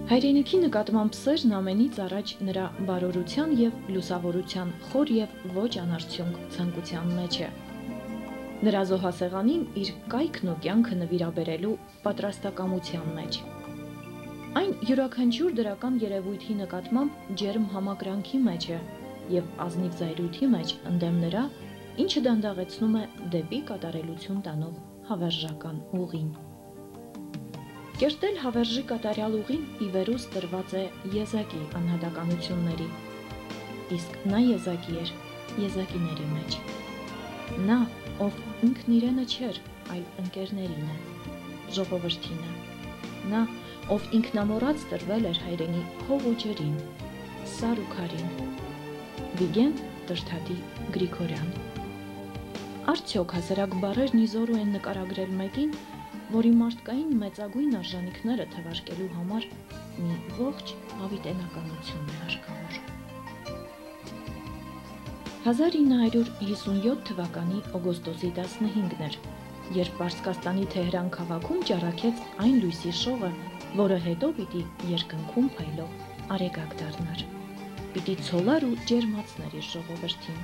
Հայրենիքի նկատմամբ սերն ամենից առաջ նրա բարօրության և լուսավորության խոր և ոչ անարդյունք ցանկության մեջ է։ Նրա զոհասեղանին իր կայքն ու կյանքը նվիրաբերելու պատրաստակամության մեջ։ Այն յուրաքանչյուր դրական երևույթի նկատմամբ ջերմ համակրանքի մեջ է և ազնիվ զայրույթի մեջ ընդդեմ նրա, ինչը դանդաղեցնում է դեպի կատարելություն տանող հավերժական ուղին։ Կերտել հավերժի կատարյալ ուղին ի վերուս տրված է եզակի անհատականությունների, իսկ նա եզակի էր եզակիների մեջ։ Նա, ով ինքն իրենը չէր, այլ ընկերներին է, ժողովրդին է։ Նա, ով ինքնամոռաց տրվել էր հայրենի հող ու ջրին, սար ու քարին։ Վիգեն Տրթատի Գրիգորյան։ Արդյոք հասարակ բառերն իզորու են նկարագրել մեկին, որի մարդկային մեծագույն արժանիքները թվարկելու համար մի ողջ հավիտենականություն է հարկավոր։ 1957 թվականի օգոստոսի 15-ն էր, երբ Պարսկաստանի Թեհրան քաղաքում ճառագեց այն լույսի շողը, որը հետո պիտի երկնքում փայլող արեգակ դառնար, պիտի ցոլար ու ջերմացներ իր ժողովրդին։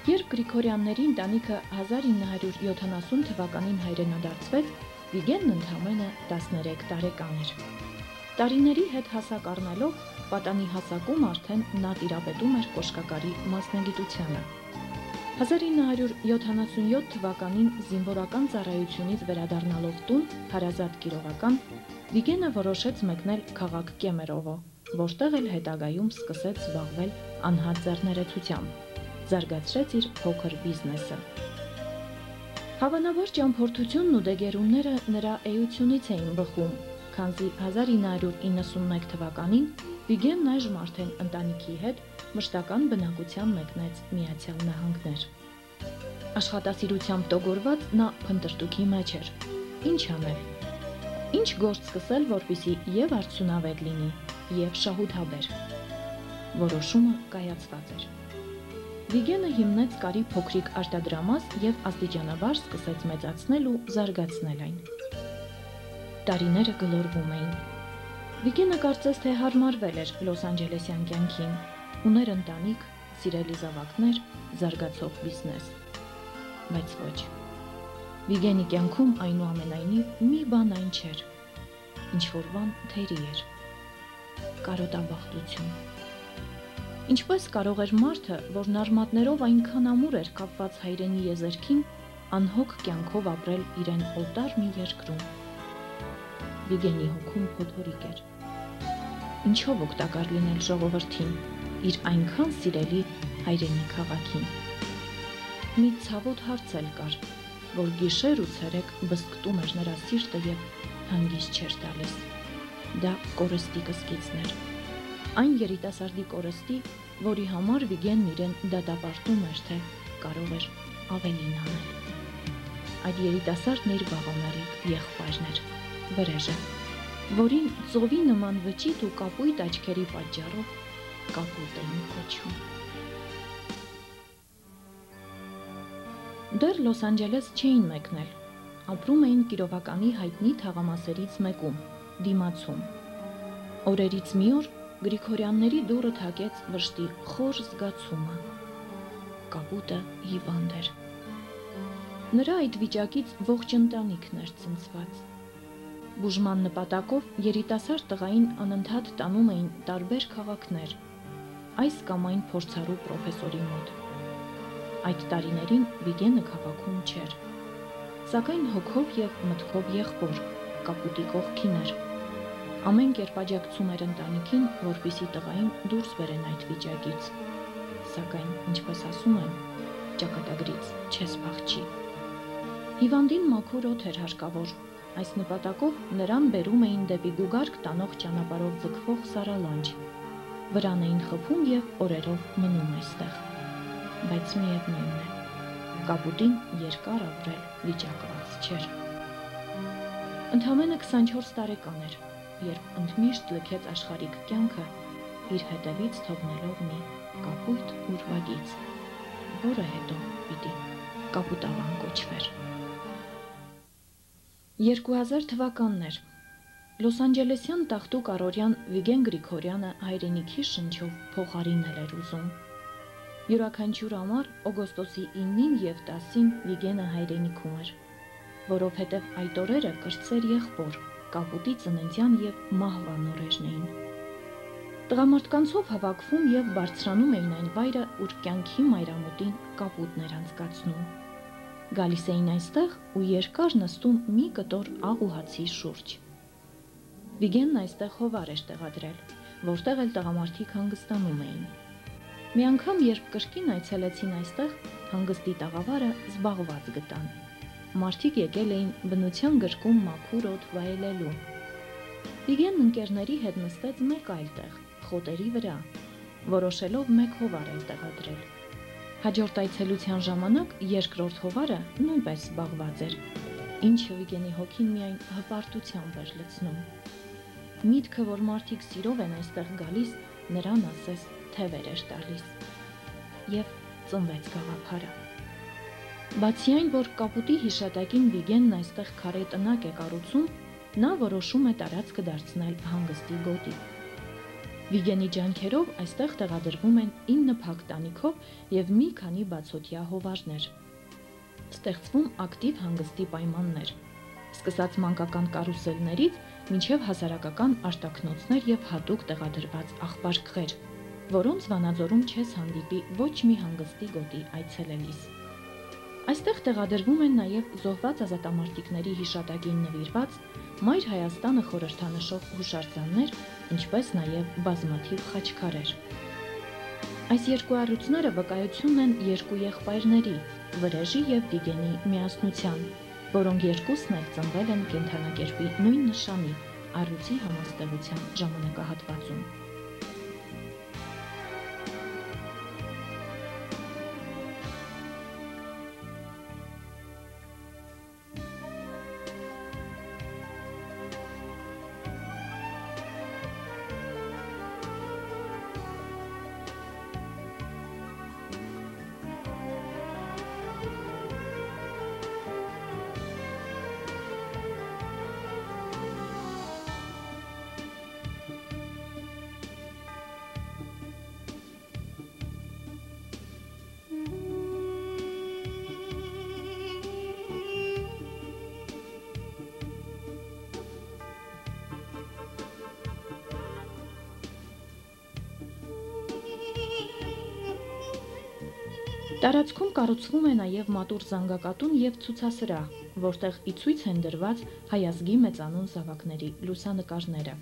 Երբ Գրիգորյանների ընտանիքը 1970 թվականին հայրենադարձվեց, Վիգենն ընդամենը 13 տարեկան էր։ Տարիների հետ հասակ առնելով, պատանի հասակում արդեն նա տիրապետում էր կոշկակարի մասնագիտությանը։ 1977 թվականին զինվորական ծառայությունից վերադառնալով տուն, հարազատ Կիրովական, Վիգենը որոշեց մեկնել քաղաք Կեմերովո, որտեղ էլ հետագայում սկսեց զբաղվել անհատ ձեռներեցությամբ, զարգացրեց իր փոքր բիզնեսը։ Հավանաբար ճամփորդությունն ու դեգերումները նրա էությունից էին բխում, քանզի 1991 թվականին Վիգենն այժմ արդեն ընտանիքի հետ մշտական բնակության մեկնեց Միացյալ Նահանգներ։ Աշխատասիրությամբ տոգորված նա փնտրտուքի մեջ էր։ Ինչ անել։ Ինչ գործ սկսել, որպեսզի և արդյունավետ լինի, և շահութաբեր։ Որոշումը կայացված էր։ Վիգենը հիմնեց կարի փոքրիկ արտադրամաս և աստիճանաբար սկսեց մեծացնել ու զարգացնել այն։ Տարիները գլորվում էին։ Վիգենը կարծես թե հարմարվել էր Լոս Անջելեսյան կյանքին, ուներ ընտանիք, սիրելի զավակներ, զարգացող բիզնես։ Բայց ոչ։ Վիգենի կյանքում այնուամենայնիվ մի բան այն չէր, ինչ-որ բան թերի էր։ Կարոտաբախտություն։ Ինչպես կարող էր մարդը, որն արմատներով այնքան ամուր էր կապված հայրենի եզերքին, անհոգ կյանքով ապրել իրեն օտար մի երկրում։ Վիգենի հոգում փոթորիկ էր։ Ինչով օգտակար լինել ժողովրդին, իր այնքան սիրելի հայրենի քաղաքին։ Մի ցավոտ հարց էլ կար, որ գիշեր ու ցերեկ բզկտում էր նրա սիրտը և հանգիստ չէր տալիս։ Դա կորստի կսկիծն էր։ Այն երիտասարդի կորստի, որի համար Վիգենն իրեն դատապարտում էր, թե կարող էր ավելին անել։ Այդ երիտասարդն իր վաղամեռի եղբայրն էր, Վրեժը, որին ծովի նման վճիտ ու կապույտ աչքերի պատճառով Կապույտ էին կոչում։ Դեռ Լոս Անջելես չէին մեկնել, ապրում էին Կիրովականի հայտնի թաղամասերից մեկում, դիմացում։ Օրերից մի օր Գրիգորյանների դուռը թակեց վշտի խոր զգացումը։ Կապույտը հիվանդ էր։ Նրա այդ վիճակից ողջ ընտանիքն էր ցնցված։ Բուժման նպատակով երիտասարդ տղային անընդհատ տանում էին տարբեր քաղաքներ, այս կամ այն փորձառու պրոֆեսորի մոտ։ Այդ տարիներին Վիգենը քաղաքում չէր, սակայն հոգով և մտքով եղբոր, Կապույտի կողքին էր։ Ամեն կերպ աջակցում էր ընտանիքին, որպեսզի տղային դուրս բերեն այդ վիճակից։ Սակայն, ինչպես ասում են, ճակատագրից չես փախչի։ Հիվանդին մաքուր օդ էր հարկավոր, այս նպատակով նրան բերում էին դեպի գուգարք տանող ճանապարհով ձգվող սարալանջ, վրան էին խփում և օրերով մնում այստեղ։ Բայց միևնույն է, Կապույտին երկար ապրել վիճակված չէր։ Ընդամենը 24 տարեկան էր, երբ ընդմիշտ լքեց աշխարհիկ կյանքը, իր հետևից թողնելով մի կապույտ ուրվագիծ, որը հետո պիտի Կապուտավան կոչվեր։ 2000 թվականն էր, Լոս Անջելեսյան տաղտուկ առօրյան Վիգեն Գրիգորյանը հայրենիքի շնչով փոխարինել էր ուզում։ Յուրաքանչյուր ամառ օգոստոսի 9-ին եւ 10-ին Վիգենը հայրենիքում էր, որովհետեւ այդ օրերը կրտսեր եղբոր, կապուտի ծննդյան եւ մահվան օրերն էին։ Տղամարդկանցով հավաքվում եւ բարձրանում էին այն վայրը, ուր կյանքի մայրամուտին կապուտն էր անցկացնում։ Գալիս էին այստեղ ու երկար նստում մի կտոր աղ ու հացի շուրջ։ Վիգենն այստեղ հովար էր տեղադրել, որտեղ էլ տղամարդիկ հանգստանում էին։ Մի անգամ, երբ կրկին այցելեցին այստեղ, հանգստի տաղավարը զբաղված գտան։ Մարդիկ եկել էին բնության գրկում մաքուր օդ վայելելու։ Վիգենն ընկերների հետ նստեց մեկ այլ տեղ, խոտերի վրա, որոշելով մեկ հովար էլ տեղադրել։ Հաջորդ այցելության ժամանակ երկրորդ հովարը նույնպես զբաղված էր, ինչը Վիգենի հոգին միայն հպարտությամբ էր լցնում։ Միտքը, որ մարդիկ սիրով են այստեղ գալիս, նրան ասես թևեր էր տալիս։ Եվ ծնվեց գաղափարը։ Բացի այն, որ կապուտի հիշատակին Վիգենն այստեղ քարե տնակ է կառուցում, նա որոշում է տարածքը դարձնել հանգստի գոտի։ Վիգենի ջանքերով այստեղ տեղադրվում են 9 փակ տանիքով եւ մի քանի բացօթյա հովարներ։ Ստեղծվում ակտիվ հանգստի պայմաններ, սկսած մանկական կարուսելներից մինչև հասարակական արտաքնոցներ եւ հատուկ տեղադրված աղբարկղեր, որոնց Վանաձորում չես հանդիպի ոչ մի հանգստի գոտի այցելելիս։ Այստեղ տեղադրվում են նաեւ զոհված ազատամարտիկների հիշատակին նվիրված Մայր Հայաստանը խորհրդանշող հուշարձաններ, ինչպես նաեւ բազմաթիվ խաչքարեր։ Այս երկու առյուծները վկայություն են երկու եղբայրների՝ Վրեժի եւ Վիգենի միասնության, որոնք երկուսն էլ ծնվել են կենդանակերպի նույն նշանի առյուծի համաստեղության ժամանակահատվածում։ Տարածքում կառուցվում է նաև մատուռ զանգակատուն եւ ցուցասրահ, որտեղ ի ցույց են դրված հայազգի մեծանուն զավակների լուսանկարները։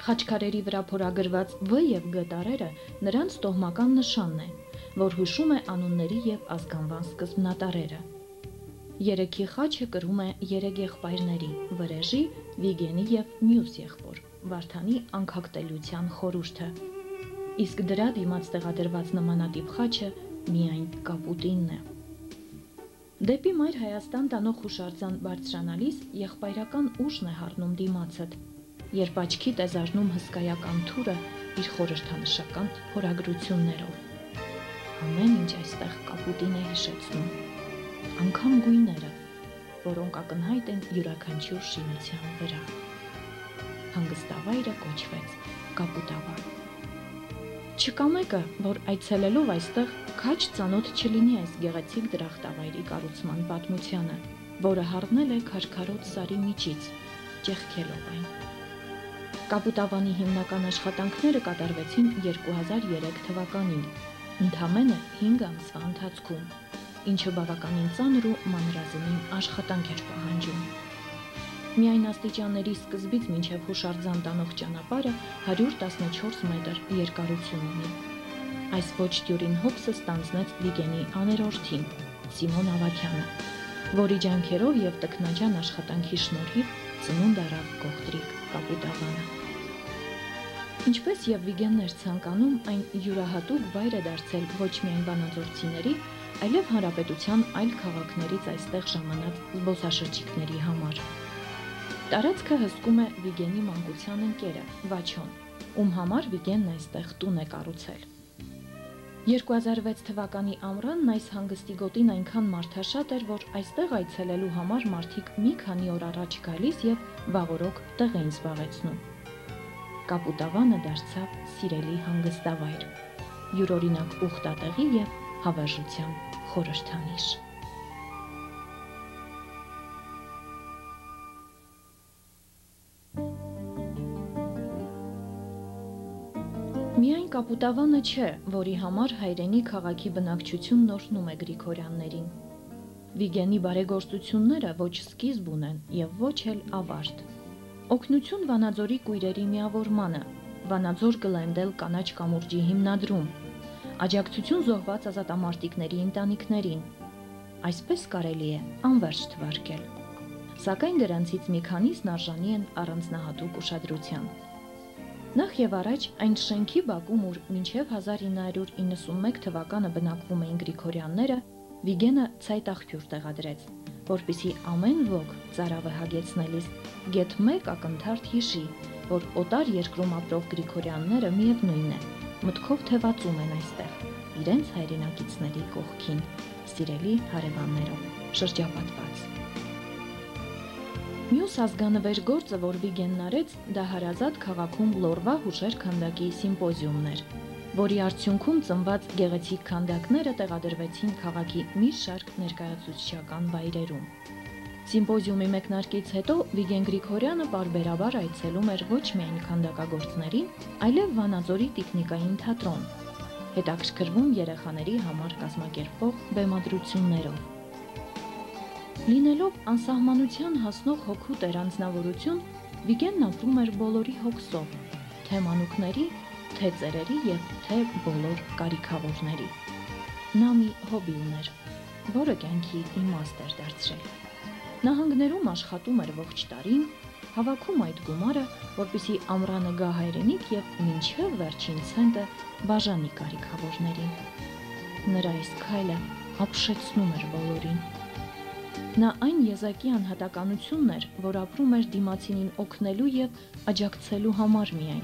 Խաչքարերի վրա փորագրված V եւ G տարրերը նրանց տոհմական նշանն է, որ հուշում է անունների եւ ազգանվան սկզբնատարերը։ Երեքի խաչը կրում է 3 եղբայրների՝ Վրեժի, Վիգենի եւ մյուս եղբոր՝ Վարդանի անքակտելիության խորհուրդը։ Իսկ դրա դիմաց տեղադրված նմանատիպ խաչը միայն կապուտինն է։ Դեպի Մայր Հայաստան տանող հուշարձան բարձրանալիս եղբայրական ուժն է հառնում դիմացդ, երբ աչքի տեզարնում հսկայական թուրը իր խորհրդանշական փորագրություններով։ Ամեն ինչ այստեղ կապուտին է հիշեցնում, անգամ գույները, որոնք ակնհայտ են յուրաքանչյուր շինության վրա։ Հանգստավայրը կոչվեց Կապուտավայր։ Չկա մեկը, որ այցելելով այստեղ քաջ ծանոթ չլինի այս գեղեցիկ դրախտավայրի կառուցման պատմությանը, որը հառնել է քարքարոտ սարի միջից, ճեղքելով այն։ Կապուտավանի հիմնական աշխատանքները կատարվեցին 2003 թվականին, ընդամենը 5 ամսվա ընթացքում, ինչը բավականին ծանր ու մանրազնին աշխատանք էր պահանջում։ Միայն աստիճանների սկզբից մինչև հուշարձան տանող ճանապարհը 114 մետր երկարություն ունի։ Այս ոչ դյուրին հոգսը ստանձնեց Վիգենի աներորդին, Սիմոն Ավագյանը, որի ջանքերով եւ տքնաջան աշխատանքի շնորհիվ ծնունդ առավ Գողտրիկ Կապուտավանը։ Ինչպես եւ Վիգենն էր ցանկանում, այն յուրահատուկ վայր է դարձել ոչ միայն վանաձորցիների, այլև հանրապետության այլ քաղաքներից այստեղ ժամանած զբոսաշրջիկների համար։ Տարածքը հսկում է Վիգենի մանկության ընկերը՝ Վաչոն, ում համար Վիգենն այստեղ տուն է կառուցել։ 2006 թվականի ամռանն այս հանգստի գոտին այնքան մարդաշատ էր, որ այստեղ այցելելու համար մարդիկ մի քանի օր առաջ գալիս եւ վաղօրոք տեղ էին զբաղեցնում։ Կապուտավանը դարձավ սիրելի հանգստավայր, յուրօրինակ ուխտատեղի եւ հավերժության խորհրդանիշ։ Միայն Կապուտավանը չէ, որի համար հայրենի քաղաքի բնակչությունն օրհնում է Գրիգորյաններին։ Վիգենի բարեգործությունները ոչ սկիզբ ունեն եւ ոչ էլ ավարտ։ Օգնություն Վանաձորի կույրերի միավորմանը, Վանաձոր Գլենդել կանաչ կամուրջի հիմնադրում, աջակցություն զոհված ազատամարտիկների ընտանիքներին։ Այսպես կարելի է անվերջ թվարկել։ Սակայն դրանցից մի քանիսն արժանի են առանձնահատուկ ուշադրության։ Նախ եւ առաջ այն շենքի բակում, ուր մինչև 1991 թվականը բնակվում էին Գրիգորյանները, Վիգենը ցայտ աղբյուր տեղադրեց, որպեսզի ամեն ոք ծարավը հագեցնելիս գեթ մեկ ակնթարթ հիշի, որ օտար երկրում ապրող Գրիգորյանները միևնույն է, մտքով թևածում են այստեղ, իրենց հայրենակիցների կողքին, սիրելի հարևաններով, շրջապատված։ Մյուս ազգանվեր գործը, որ Վիգենն արեց, դա Հարազատ քաղաքում Լորվա հուշեր քանդակի սիմպոզիումն էր, որի արդյունքում ծնված գեղեցիկ քանդակները տեղադրվեցին քաղաքի մի շարք ներկայացուցչական վայրերում։ Սիմպոզիումի մեկնարկից հետո Վիգեն Գրիգորյանը պարբերաբար այցելում էր ոչ միայն քանդակագործներին, այլև Վանաձորի տիկնիկային թատրոն, հետաքրքրվում երեխաների համար կազմակերպվող բեմադրություններով։ Լինելով անսահմանության հասնող հոգու տերանձնավորություն, Վիգենն ապրում էր բոլորի հոգսով, թե մանուկների, թե ծերերի եւ թե բոլոր կարիքավորների։ Նա մի հոբի ուներ, որը կյանքի իմաստ էր դարձրել։ Նահանգներում աշխատում էր ողջ տարին, հավաքում այդ գումարը, որպեսզի ամռանը գա հայրենիք եւ մինչեւ վերջին ցենտը բաժանի կարիքավորներին։ Նրա այս քայլը ապշեցնում էր բոլորին։ Նա այն եզակի անհատականությունն էր, որ ապրում էր դիմացինին օգնելու եւ աջակցելու համար միայն,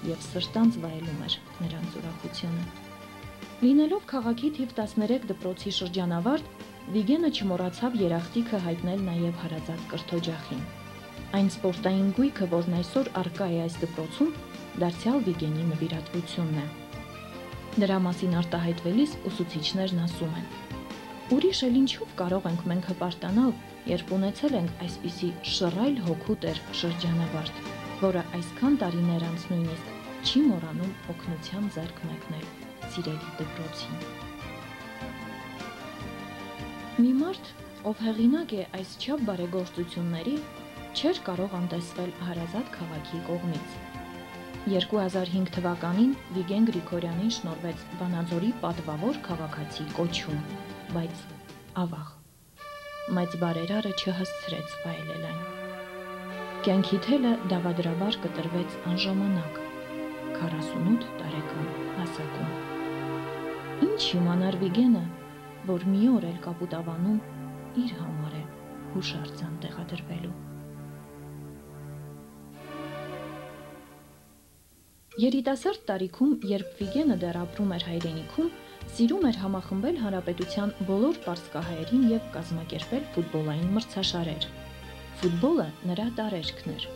եւ սրտանց վայելում էր նրանց ուրախությունը։ Լինելով քաղաքի թիվ 13 դպրոցի շրջանավարտ, Վիգենը չմոռացավ երախտիկը հայտնել նաեւ Հարազատ կրթօջախին։ Այն սպորտային գույքը, որն այսօր առկա է այս դպրոցում, դարձյալ Վիգենի նվիրատվությունն է։ Դրա մասին արտահայտվելիս ուսուցիչներն ասում են. Ուրիշ էլ ինչով կարող ենք մենք հպարտանալ, երբ ունեցել ենք այսպիսի շռայլ հոգու տեր շրջանավարտ, որը այսքան տարիներ անց նույնիսկ չի մոռանում օգնության ձեռք մեկնել սիրելի դպրոցին։ Մի մարդ, ով հեղինակ է այսչափ բարեգործությունների, չէր կարող անտեսվել Հարազատ քաղաքի կողմից։ 2005 թվականին Վիգեն Գրիգորյանին շնորհվեց Վանաձորի պատվավոր քաղաքացի կոչում, բայց ավաղ, մեծ բարերարը չհասցրեց վայելել այն։ Կյանքի թելը դավադրաբար կտրվեց անժամանակ, 48 տարեկան հասակում։ Ինչ իմանար Վիգենը, որ մի օր էլ Կապուտավանում իր համար է հուշարձան տեղադրվելու։ Երիտասարդ տարիքում, երբ Վիգենը դեռ ապրում էր հայրենիքում, սիրում էր համախմբել հանրապետության բոլոր պարսկահայերին եւ կազմակերպել ֆուտբոլային մրցաշարեր։ Ֆուտբոլը նրա տարերքն էր։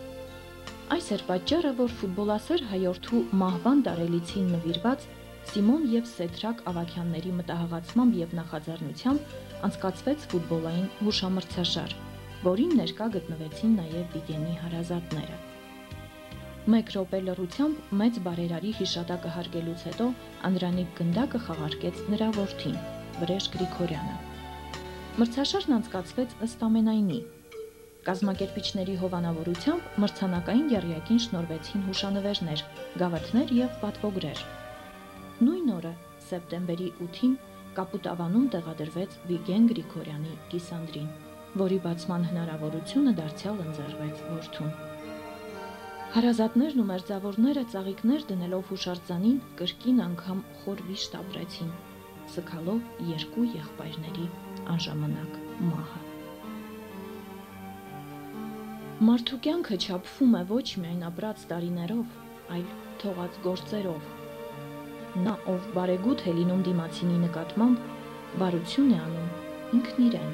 Այս էր պատճառը, որ ֆուտբոլասեր հայորդու մահվան տարելիցին նվիրված Սիմոն եւ Սեդրակ Ավագյանների մտահղացմամբ եւ նախաձեռնությամբ անցկացվեց ֆուտբոլային հուշամրցաշար, որին ներկա գտնվեցին նաեւ Վիգենի հարազատները։ Մեկ րոպե լռությամբ մեծ բարերարի հիշատակը հարգելուց հետո Անդրանիկ Գնդակը խաղարկեց նրա որդին, Վրեժ Գրիգորյանը։ Մրցաշարն անցկացվեց ըստ ամենայնի։ Կազմակերպիչների հովանավորությամբ մրցանակային եռյակին շնորհվեցին հուշանվերներ, գավաթներ եւ պատվոգրեր։ Նույն օրը, սեպտեմբերի 8-ին, Կապուտավանում տեղադրվեց Վիգեն Գրիգորյանի կիսանդրին, որի բացման հնարավորությունը դարձյալ ընձեռվեց որդուն։ Հարազատներն ու մերձավորները ծաղիկներ դնելով հուշարձանին կրկին անգամ խոր վիշտ ապրեցին, սգալով երկու եղբայրների անժամանակ մահը։ Մարդու կյանքը չափվում է ոչ միայն ապրած տարիներով, այլ թողած գործերով։ նա, ով բարեգութ է լինում դիմացինի նկատմամբ, բարություն է անում ինքն իրեն։